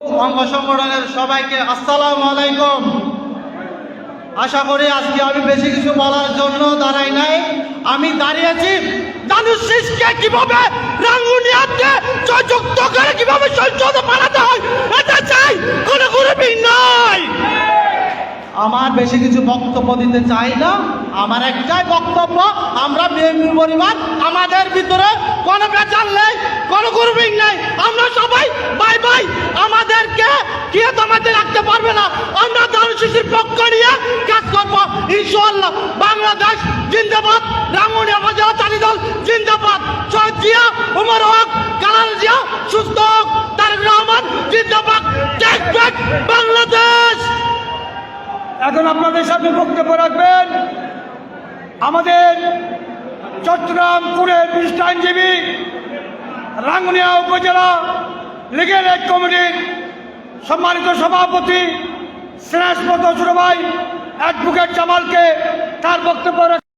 অঙ্গ সংগঠনের সবাইকে আসসালামু আলাইকুম। আশা করি আজকে আমি বেশি কিছু বলার জন্য দাঁড়াই নাই, আমি দাঁড়িয়েছি দানুশ শীষকে কিভাবে রাঙ্গুনিয়াতে জয়যুক্ত করে কিভাবে সংসদে পাঠাতে হয় এটা চাই, কোনো গ্রুপিং নয়। আমার বেশি কিছু বক্তব্য দিতে চাই না, আমার একটাই বক্তব্য, আমরা বিএনপি পরিবার, আমাদের ভিতরে কোনো বেচার নেই, কোনো গ্রুপিং নেই, আমরা সবাই বাই বাই। আমাদেরকে কেউ দমাতে রাখতে পারবে না, আমরা দানুশ শীষের পক্ষ নিয়ে কাজ করবো ইনশাআল্লাহ। বাংলাদেশ জিন্দাবাদ, রাঙ্গুনিয়া উপজেলা চালি দল জিন্দাবাদ, শহীদ জিয়া, উমর হক, কালাল জিয়া সুস্থ হোক, তারেক রহমান জিন্দাবাদ, টেক ব্যাক বাংলাদেশ। এখন আপনাদের সামনে বক্তব্য রাখবেন আমাদের চট্টগ্রাম পুরের বিশিষ্ট আইনজীবী, রাঙ্গুনিয়া উপজেলা লিগেল এইড কমিটির সম্মানিত সভাপতি স্নেহস্পত ছোট ভাই অ্যাডভোকেট জামালকে তার বক্তব্য